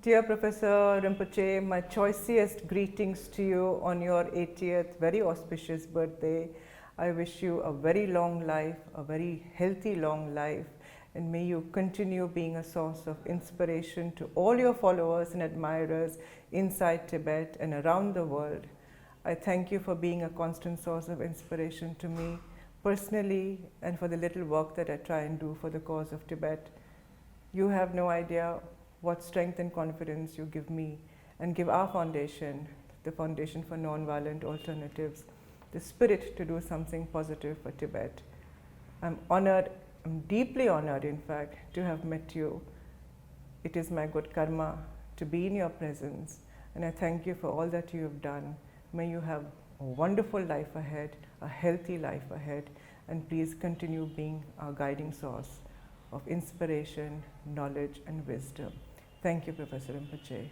Dear Professor Rinpoche, my choicest greetings to you on your 80th, very auspicious birthday. I wish you a very long life, a very healthy long life, and may you continue being a source of inspiration to all your followers and admirers inside Tibet and around the world. I thank you for being a constant source of inspiration to me personally and for the little work that I try and do for the cause of Tibet. You have no idea what strength and confidence you give me and give our foundation, the Foundation for Nonviolent Alternatives, the spirit to do something positive for Tibet. I'm honored, I'm deeply honored in fact, to have met you. It is my good karma to be in your presence, and I thank you for all that you have done. May you have a wonderful life ahead, a healthy life ahead, and please continue being our guiding source of inspiration, knowledge, and wisdom. Thank you, Professor Rinpoche.